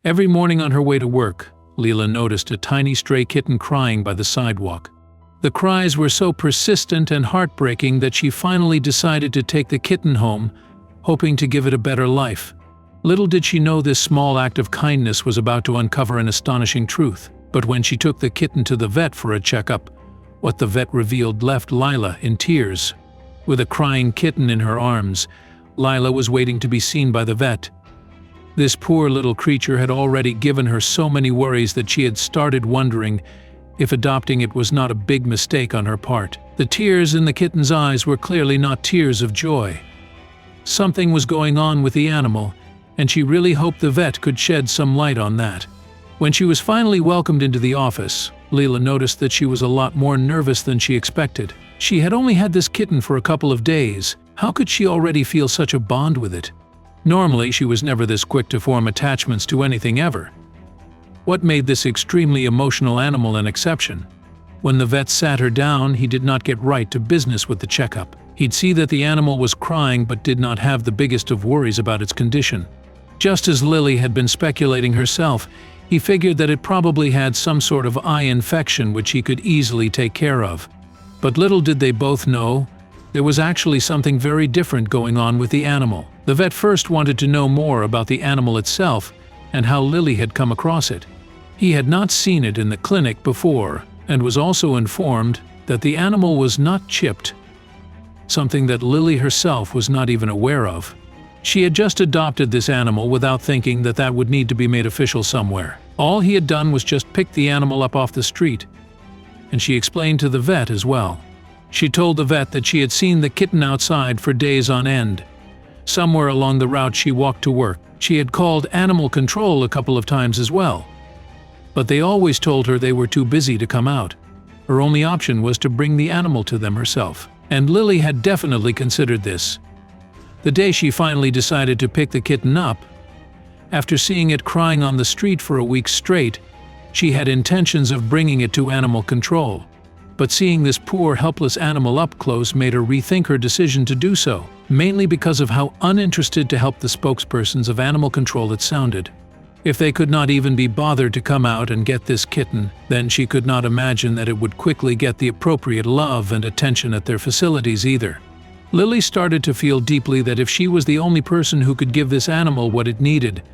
Every morning on her way to work, Leela noticed a tiny stray kitten crying by the sidewalk. The cries were so persistent and heartbreaking that she finally decided to take the kitten home, hoping to give it a better life. Little did she know this small act of kindness was about to uncover an astonishing truth. But when she took the kitten to the vet for a checkup, what the vet revealed left Lila in tears. With a crying kitten in her arms, Lila was waiting to be seen by the vet. This poor little creature had already given her so many worries that she had started wondering if adopting it was not a big mistake on her part. The tears in the kitten's eyes were clearly not tears of joy. Something was going on with the animal, and she really hoped the vet could shed some light on that. When she was finally welcomed into the office, Leela noticed that she was a lot more nervous than she expected. She had only had this kitten for a couple of days. How could she already feel such a bond with it? Normally, she was never this quick to form attachments to anything ever. What made this extremely emotional animal an exception? When the vet sat her down, he did not get right to business with the checkup. He'd see that the animal was crying but did not have the biggest of worries about its condition. Just as Lily had been speculating herself, he figured that it probably had some sort of eye infection which he could easily take care of. But little did they both know, there was actually something very different going on with the animal. The vet first wanted to know more about the animal itself and how Lily had come across it. He had not seen it in the clinic before and was also informed that the animal was not chipped, something that Lily herself was not even aware of. She had just adopted this animal without thinking that that would need to be made official somewhere. All he had done was just pick the animal up off the street, and she explained to the vet as well. She told the vet that she had seen the kitten outside for days on end. Somewhere along the route she walked to work, she had called animal control a couple of times as well. But they always told her they were too busy to come out. Her only option was to bring the animal to them herself. And Lily had definitely considered this. The day she finally decided to pick the kitten up, after seeing it crying on the street for a week straight, she had intentions of bringing it to animal control. But seeing this poor, helpless animal up close made her rethink her decision to do so, mainly because of how uninterested to help the spokespersons of animal control it sounded. If they could not even be bothered to come out and get this kitten, then she could not imagine that it would quickly get the appropriate love and attention at their facilities either. Lily started to feel deeply that if she was the only person who could give this animal what it needed,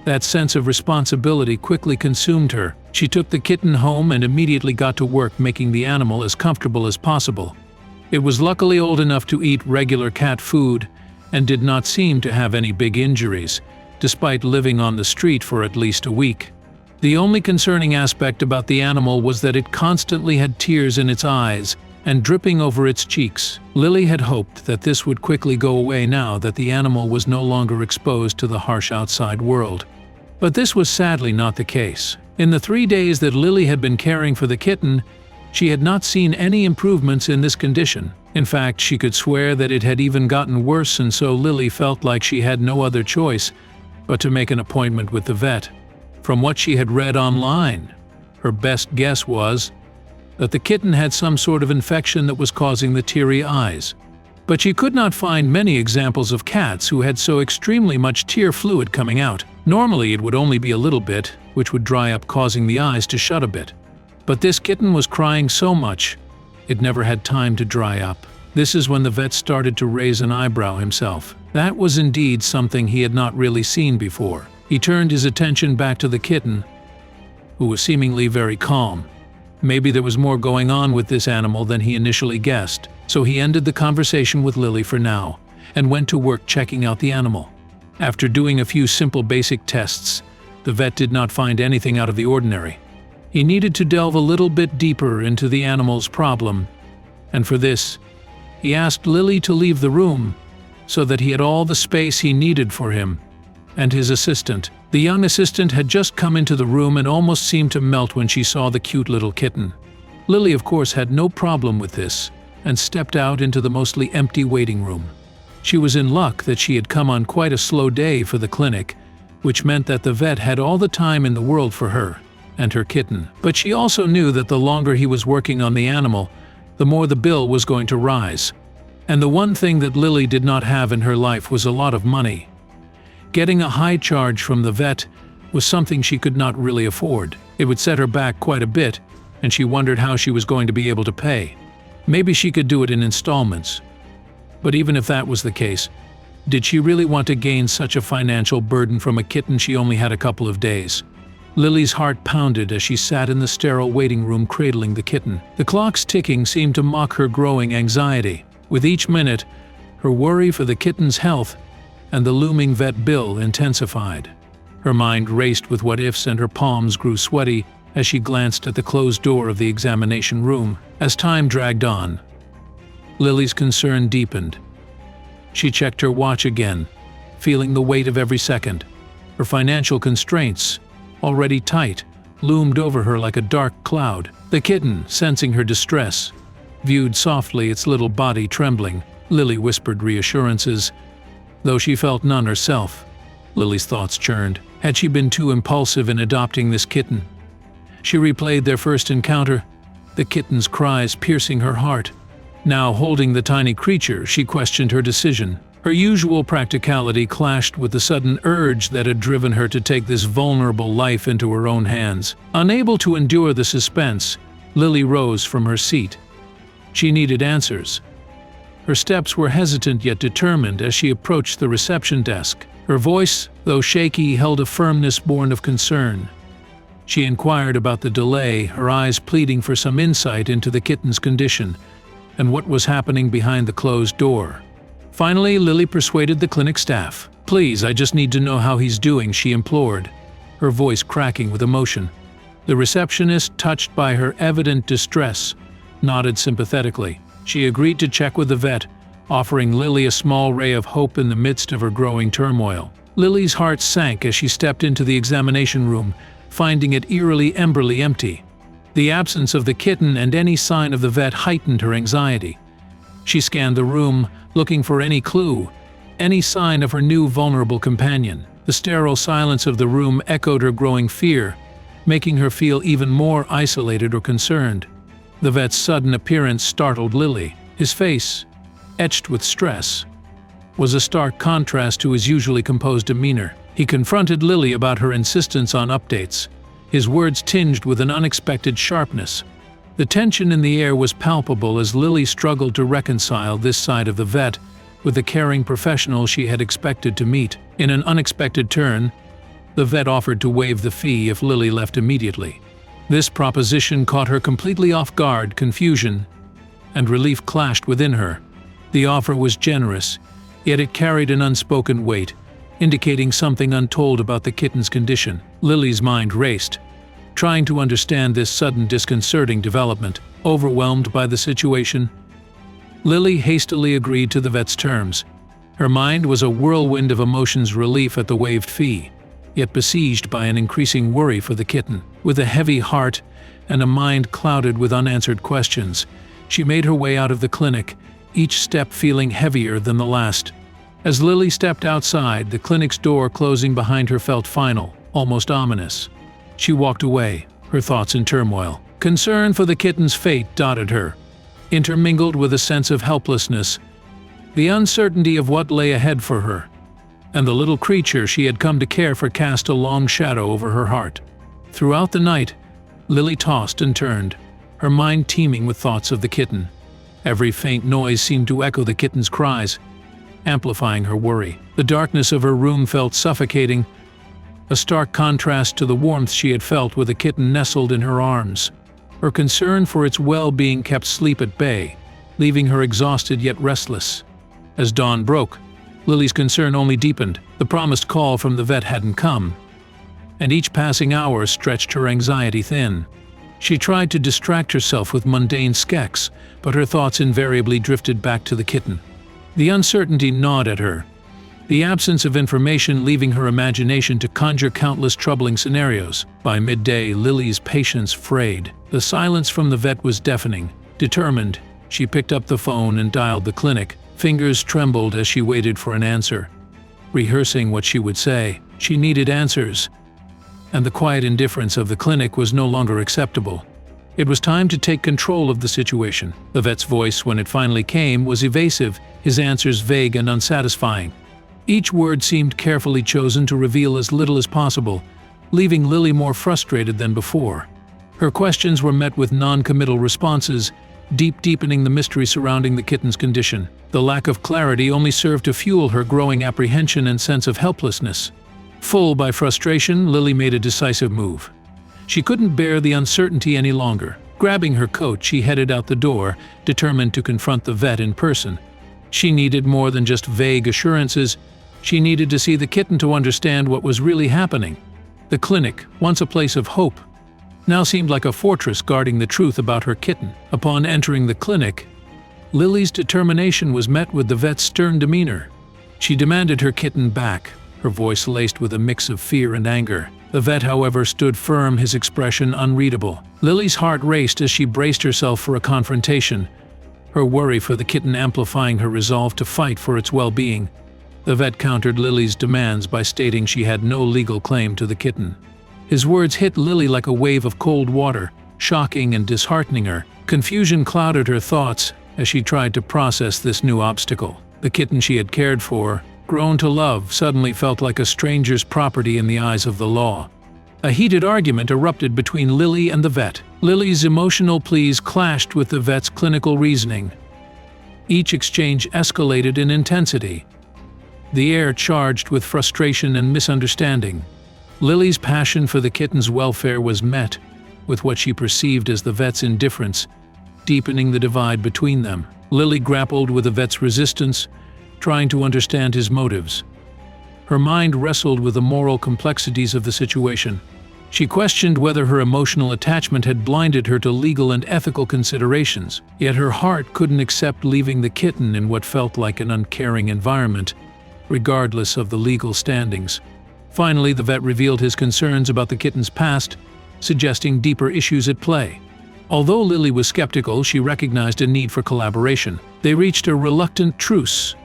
that sense of responsibility quickly consumed her. She took the kitten home and immediately got to work making the animal as comfortable as possible. It was luckily old enough to eat regular cat food and did not seem to have any big injuries, despite living on the street for at least a week. The only concerning aspect about the animal was that it constantly had tears in its eyes and dripping over its cheeks. Lily had hoped that this would quickly go away now that the animal was no longer exposed to the harsh outside world. But this was sadly not the case. In the 3 days that Lily had been caring for the kitten, she had not seen any improvements in this condition. In fact, she could swear that it had even gotten worse, and so Lily felt like she had no other choice but to make an appointment with the vet. From what she had read online, her best guess was that the kitten had some sort of infection that was causing the teary eyes. But she could not find many examples of cats who had so extremely much tear fluid coming out. Normally it would only be a little bit, which would dry up, causing the eyes to shut a bit. But this kitten was crying so much, it never had time to dry up. This is when the vet started to raise an eyebrow himself. That was indeed something he had not really seen before. He turned his attention back to the kitten, who was seemingly very calm. Maybe there was more going on with this animal than he initially guessed, so he ended the conversation with Lily for now, and went to work checking out the animal. After doing a few simple basic tests, the vet did not find anything out of the ordinary. He needed to delve a little bit deeper into the animal's problem, and for this, he asked Lily to leave the room so that he had all the space he needed for him and his assistant. The young assistant had just come into the room and almost seemed to melt when she saw the cute little kitten. Lily, of course, had no problem with this and stepped out into the mostly empty waiting room. She was in luck that she had come on quite a slow day for the clinic, which meant that the vet had all the time in the world for her and her kitten. But she also knew that the longer he was working on the animal, the more the bill was going to rise. And the one thing that Lily did not have in her life was a lot of money. Getting a high charge from the vet was something she could not really afford. It would set her back quite a bit, and she wondered how she was going to be able to pay. Maybe she could do it in installments. But even if that was the case, did she really want to gain such a financial burden from a kitten she only had a couple of days? Lily's heart pounded as she sat in the sterile waiting room cradling the kitten. The clock's ticking seemed to mock her growing anxiety. With each minute, her worry for the kitten's health and the looming vet bill intensified. Her mind raced with what-ifs and her palms grew sweaty as she glanced at the closed door of the examination room. As time dragged on, Lily's concern deepened. She checked her watch again, feeling the weight of every second. Her financial constraints, already tight, loomed over her like a dark cloud. The kitten, sensing her distress, viewed softly, its little body trembling. Lily whispered reassurances, though she felt none herself. Lily's thoughts churned. Had she been too impulsive in adopting this kitten? She replayed their first encounter, the kitten's cries piercing her heart. Now holding the tiny creature, she questioned her decision. Her usual practicality clashed with the sudden urge that had driven her to take this vulnerable life into her own hands. Unable to endure the suspense, Lily rose from her seat. She needed answers. Her steps were hesitant yet determined as she approached the reception desk. Her voice, though shaky, held a firmness born of concern. She inquired about the delay, her eyes pleading for some insight into the kitten's condition and what was happening behind the closed door. Finally, Lily persuaded the clinic staff. "Please, I just need to know how he's doing," she implored, her voice cracking with emotion. The receptionist, touched by her evident distress, nodded sympathetically. She agreed to check with the vet, offering Lily a small ray of hope in the midst of her growing turmoil. Lily's heart sank as she stepped into the examination room, finding it eerily empty. The absence of the kitten and any sign of the vet heightened her anxiety. She scanned the room, looking for any clue, any sign of her new vulnerable companion. The sterile silence of the room echoed her growing fear, making her feel even more isolated or concerned. The vet's sudden appearance startled Lily. His face, etched with stress, was a stark contrast to his usually composed demeanor. He confronted Lily about her insistence on updates, his words tinged with an unexpected sharpness. The tension in the air was palpable as Lily struggled to reconcile this side of the vet with the caring professional she had expected to meet. In an unexpected turn, the vet offered to waive the fee if Lily left immediately. This proposition caught her completely off guard. Confusion and relief clashed within her. The offer was generous, yet it carried an unspoken weight, indicating something untold about the kitten's condition. Lily's mind raced, trying to understand this sudden disconcerting development. Overwhelmed by the situation, Lily hastily agreed to the vet's terms. Her mind was a whirlwind of emotions, relief at the waived fee, yet besieged by an increasing worry for the kitten. With a heavy heart and a mind clouded with unanswered questions, she made her way out of the clinic, each step feeling heavier than the last. As Lily stepped outside, the clinic's door closing behind her felt final, almost ominous. She walked away, her thoughts in turmoil. Concern for the kitten's fate dotted her, intermingled with a sense of helplessness, the uncertainty of what lay ahead for her, and the little creature she had come to care for cast a long shadow over her heart. Throughout the night, Lily tossed and turned, her mind teeming with thoughts of the kitten. Every faint noise seemed to echo the kitten's cries, amplifying her worry. The darkness of her room felt suffocating, a stark contrast to the warmth she had felt with the kitten nestled in her arms. Her concern for its well-being kept sleep at bay, leaving her exhausted yet restless. As dawn broke, Lily's concern only deepened. The promised call from the vet hadn't come, and each passing hour stretched her anxiety thin. She tried to distract herself with mundane skeks, but her thoughts invariably drifted back to the kitten. The uncertainty gnawed at her, the absence of information leaving her imagination to conjure countless troubling scenarios. By midday, Lily's patience frayed. The silence from the vet was deafening. Determined, she picked up the phone and dialed the clinic. Fingers trembled as she waited for an answer, rehearsing what she would say. She needed answers, and the quiet indifference of the clinic was no longer acceptable. It was time to take control of the situation. The vet's voice, when it finally came, was evasive, his answers vague and unsatisfying. Each word seemed carefully chosen to reveal as little as possible, leaving Lily more frustrated than before. Her questions were met with non-committal responses, deepening the mystery surrounding the kitten's condition. The lack of clarity only served to fuel her growing apprehension and sense of helplessness. Full by frustration, Lily made a decisive move. She couldn't bear the uncertainty any longer. Grabbing her coat, she headed out the door, determined to confront the vet in person. She needed more than just vague assurances. She needed to see the kitten to understand what was really happening. The clinic, once a place of hope, now seemed like a fortress guarding the truth about her kitten. Upon entering the clinic, Lily's determination was met with the vet's stern demeanor. She demanded her kitten back, her voice laced with a mix of fear and anger. The vet, however, stood firm, his expression unreadable. Lily's heart raced as she braced herself for a confrontation, her worry for the kitten amplifying her resolve to fight for its well-being. The vet countered Lily's demands by stating she had no legal claim to the kitten. His words hit Lily like a wave of cold water, shocking and disheartening her. Confusion clouded her thoughts as she tried to process this new obstacle. The kitten she had cared for, grown to love, suddenly felt like a stranger's property in the eyes of the law. A heated argument erupted between Lily and the vet. Lily's emotional pleas clashed with the vet's clinical reasoning. Each exchange escalated in intensity, the air charged with frustration and misunderstanding. Lily's passion for the kitten's welfare was met with what she perceived as the vet's indifference, deepening the divide between them. Lily grappled with the vet's resistance, trying to understand his motives. Her mind wrestled with the moral complexities of the situation. She questioned whether her emotional attachment had blinded her to legal and ethical considerations, yet her heart couldn't accept leaving the kitten in what felt like an uncaring environment, regardless of the legal standings. Finally, the vet revealed his concerns about the kitten's past, suggesting deeper issues at play. Although Lily was skeptical, she recognized a need for collaboration. They reached a reluctant truce,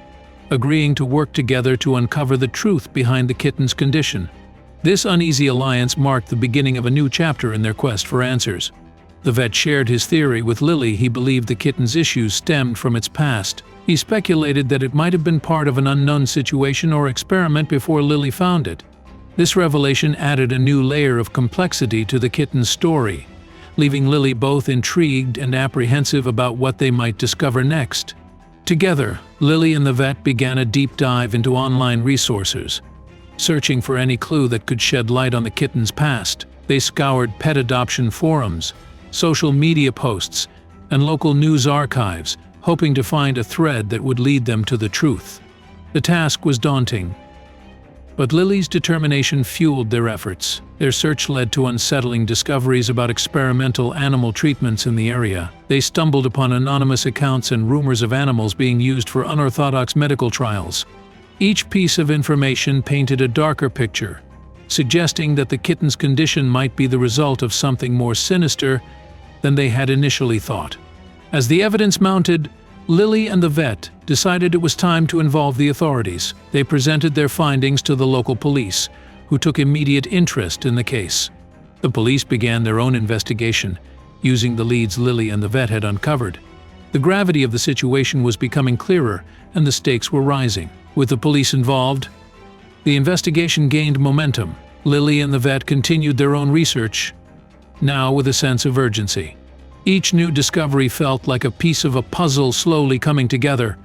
agreeing to work together to uncover the truth behind the kitten's condition. This uneasy alliance marked the beginning of a new chapter in their quest for answers. The vet shared his theory with Lily. He believed the kitten's issues stemmed from its past. He speculated that it might have been part of an unknown situation or experiment before Lily found it. This revelation added a new layer of complexity to the kitten's story, leaving Lily both intrigued and apprehensive about what they might discover next. Together, Lily and the vet began a deep dive into online resources, searching for any clue that could shed light on the kitten's past. They scoured pet adoption forums, social media posts, and local news archives, hoping to find a thread that would lead them to the truth. The task was daunting, but Lily's determination fueled their efforts. Their search led to unsettling discoveries about experimental animal treatments in the area. They stumbled upon anonymous accounts and rumors of animals being used for unorthodox medical trials. Each piece of information painted a darker picture, suggesting that the kitten's condition might be the result of something more sinister than they had initially thought. As the evidence mounted, Lily and the vet decided it was time to involve the authorities. They presented their findings to the local police, who took immediate interest in the case. The police began their own investigation, using the leads Lily and the vet had uncovered. The gravity of the situation was becoming clearer, and the stakes were rising. With the police involved, the investigation gained momentum. Lily and the vet continued their own research, now with a sense of urgency. Each new discovery felt like a piece of a puzzle slowly coming together,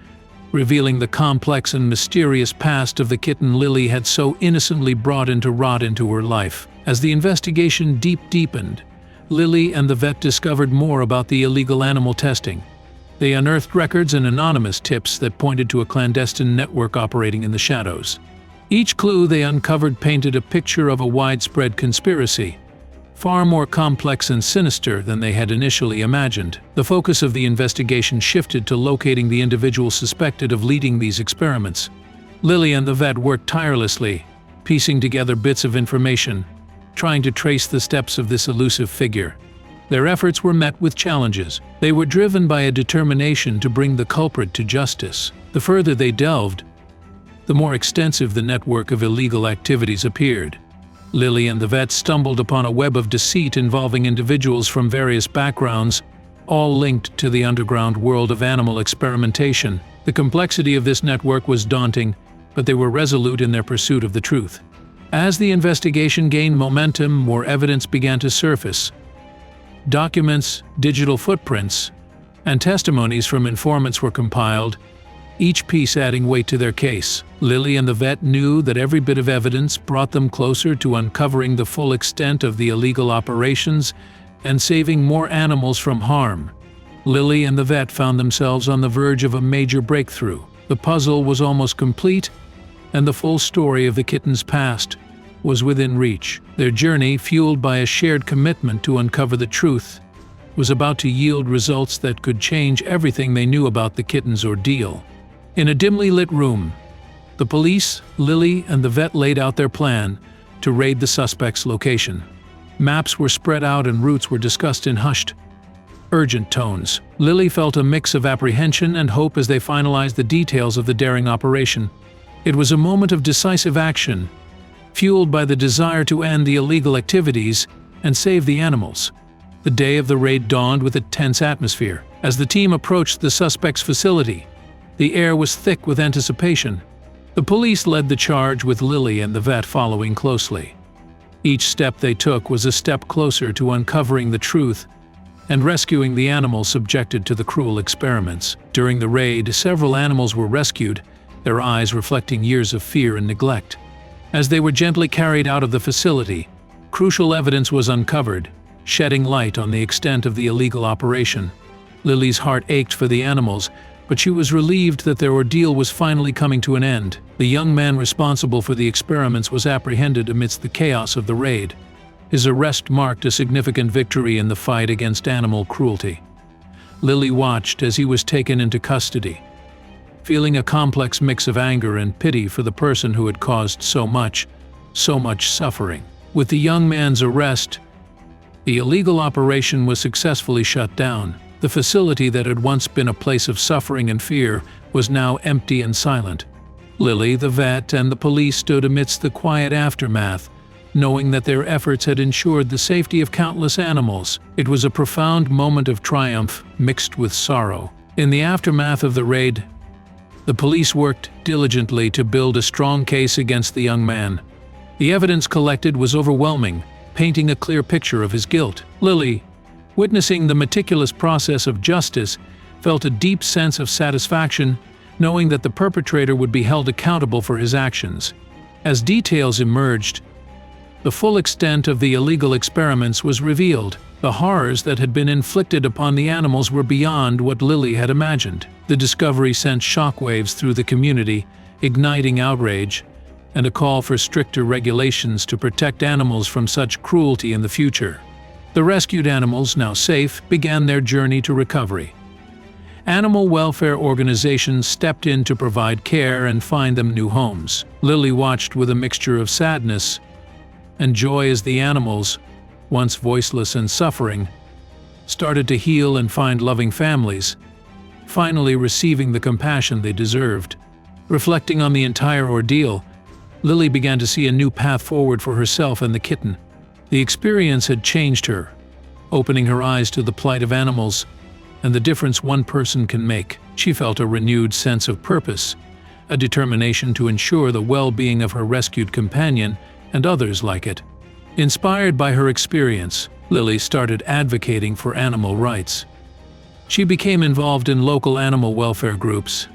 revealing the complex and mysterious past of the kitten Lily had so innocently brought into her life. As the investigation deepened, Lily and the vet discovered more about the illegal animal testing. They unearthed records and anonymous tips that pointed to a clandestine network operating in the shadows. Each clue they uncovered painted a picture of a widespread conspiracy, far more complex and sinister than they had initially imagined. The focus of the investigation shifted to locating the individual suspected of leading these experiments. Lily and the vet worked tirelessly, piecing together bits of information, trying to trace the steps of this elusive figure. Their efforts were met with challenges. They were driven by a determination to bring the culprit to justice. The further they delved, the more extensive the network of illegal activities appeared. Lily and the vet stumbled upon a web of deceit involving individuals from various backgrounds, all linked to the underground world of animal experimentation. The complexity of this network was daunting, but they were resolute in their pursuit of the truth. As the investigation gained momentum, more evidence began to surface. Documents, digital footprints, and testimonies from informants were compiled, each piece adding weight to their case. Lily and the vet knew that every bit of evidence brought them closer to uncovering the full extent of the illegal operations and saving more animals from harm. Lily and the vet found themselves on the verge of a major breakthrough. The puzzle was almost complete, and the full story of the kitten's past was within reach. Their journey, fueled by a shared commitment to uncover the truth, was about to yield results that could change everything they knew about the kitten's ordeal. In a dimly lit room, the police, Lily, and the vet laid out their plan to raid the suspect's location. Maps were spread out and routes were discussed in hushed, urgent tones. Lily felt a mix of apprehension and hope as they finalized the details of the daring operation. It was a moment of decisive action, fueled by the desire to end the illegal activities and save the animals. The day of the raid dawned with a tense atmosphere. As the team approached the suspect's facility, the air was thick with anticipation. The police led the charge, with Lily and the vet following closely. Each step they took was a step closer to uncovering the truth and rescuing the animals subjected to the cruel experiments. During the raid, several animals were rescued, their eyes reflecting years of fear and neglect. As they were gently carried out of the facility, crucial evidence was uncovered, shedding light on the extent of the illegal operation. Lily's heart ached for the animals, but she was relieved that their ordeal was finally coming to an end. The young man responsible for the experiments was apprehended amidst the chaos of the raid. His arrest marked a significant victory in the fight against animal cruelty. Lily watched as he was taken into custody, feeling a complex mix of anger and pity for the person who had caused so much suffering. With the young man's arrest, the illegal operation was successfully shut down. The facility that had once been a place of suffering and fear was now empty and silent. Lily, the vet, and the police stood amidst the quiet aftermath, knowing that their efforts had ensured the safety of countless animals. It was a profound moment of triumph mixed with sorrow. In the aftermath of the raid, the police worked diligently to build a strong case against the young man. The evidence collected was overwhelming, painting a clear picture of his guilt. Lily, witnessing the meticulous process of justice, felt a deep sense of satisfaction, knowing that the perpetrator would be held accountable for his actions. As details emerged, the full extent of the illegal experiments was revealed. The horrors that had been inflicted upon the animals were beyond what Lily had imagined. The discovery sent shockwaves through the community, igniting outrage and a call for stricter regulations to protect animals from such cruelty in the future. The rescued animals, now safe, began their journey to recovery. Animal welfare organizations stepped in to provide care and find them new homes. Lily watched with a mixture of sadness and joy as the animals, once voiceless and suffering, started to heal and find loving families, finally receiving the compassion they deserved. Reflecting on the entire ordeal, Lily began to see a new path forward for herself and the kitten. The experience had changed her, opening her eyes to the plight of animals and the difference one person can make. She felt a renewed sense of purpose, a determination to ensure the well-being of her rescued companion and others like it. Inspired by her experience, Lily started advocating for animal rights. She became involved in local animal welfare groups,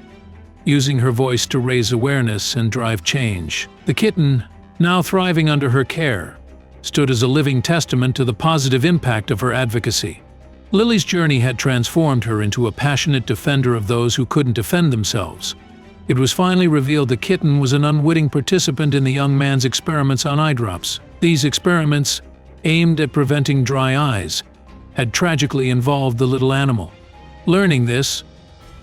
using her voice to raise awareness and drive change. The kitten, now thriving under her care, stood as a living testament to the positive impact of her advocacy. Lily's journey had transformed her into a passionate defender of those who couldn't defend themselves. It was finally revealed the kitten was an unwitting participant in the young man's experiments on eye drops. These experiments, aimed at preventing dry eyes, had tragically involved the little animal. Learning this,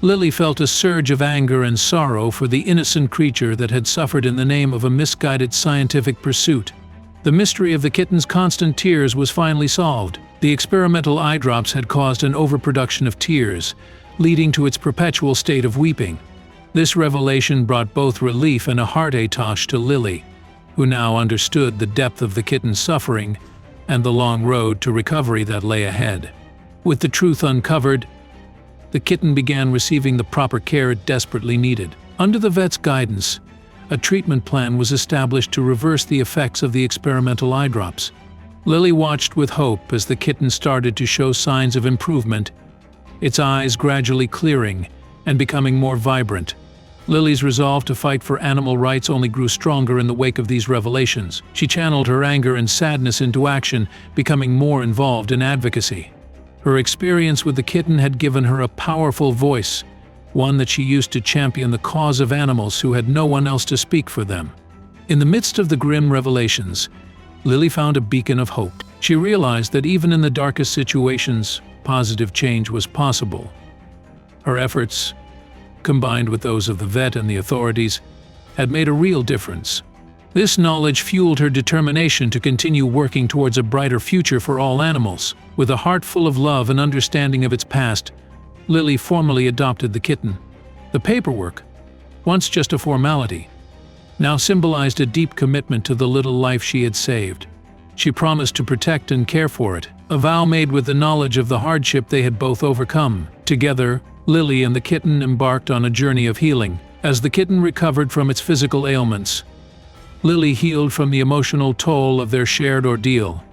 Lily felt a surge of anger and sorrow for the innocent creature that had suffered in the name of a misguided scientific pursuit. The mystery of the kitten's constant tears was finally solved. The experimental eye drops had caused an overproduction of tears, leading to its perpetual state of weeping. This revelation brought both relief and a heart-atoche to Lily, who now understood the depth of the kitten's suffering and the long road to recovery that lay ahead. With the truth uncovered, the kitten began receiving the proper care it desperately needed. Under the vet's guidance, A treatment plan was established to reverse the effects of the experimental eye drops. Lily watched with hope as the kitten started to show signs of improvement, its eyes gradually clearing and becoming more vibrant. Lily's resolve to fight for animal rights only grew stronger in the wake of these revelations. She channeled her anger and sadness into action, becoming more involved in advocacy. Her experience with the kitten had given her a powerful voice, one that she used to champion the cause of animals who had no one else to speak for them. In the midst of the grim revelations, Lily found a beacon of hope. She realized that even in the darkest situations, positive change was possible. Her efforts, combined with those of the vet and the authorities, had made a real difference. This knowledge fueled her determination to continue working towards a brighter future for all animals. With a heart full of love and understanding of its past, Lily formally adopted the kitten. The paperwork, once just a formality, now symbolized a deep commitment to the little life she had saved. She promised to protect and care for it, a vow made with the knowledge of the hardship they had both overcome. Together, Lily and the kitten embarked on a journey of healing. As the kitten recovered from its physical ailments, Lily healed from the emotional toll of their shared ordeal.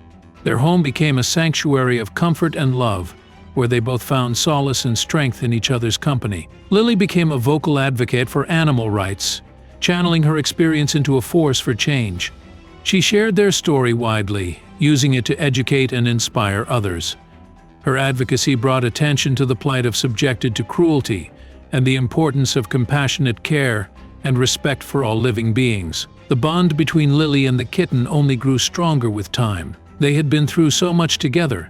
Their home became a sanctuary of comfort and love, where they both found solace and strength in each other's company. Lily became a vocal advocate for animal rights, channeling her experience into a force for change. She shared their story widely, using it to educate and inspire others. Her advocacy brought attention to the plight of subjected to cruelty and the importance of compassionate care and respect for all living beings. The bond between Lily and the kitten only grew stronger with time. They had been through so much together,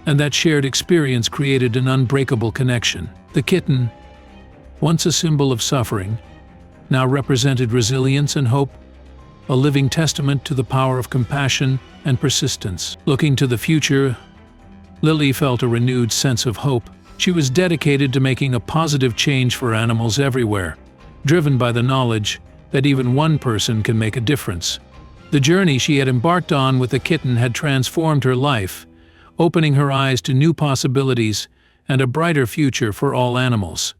and that shared experience created an unbreakable connection. The kitten, once a symbol of suffering, now represented resilience and hope, a living testament to the power of compassion and persistence. Looking to the future, Lily felt a renewed sense of hope. She was dedicated to making a positive change for animals everywhere, driven by the knowledge that even one person can make a difference. The journey she had embarked on with the kitten had transformed her life, opening her eyes to new possibilities and a brighter future for all animals.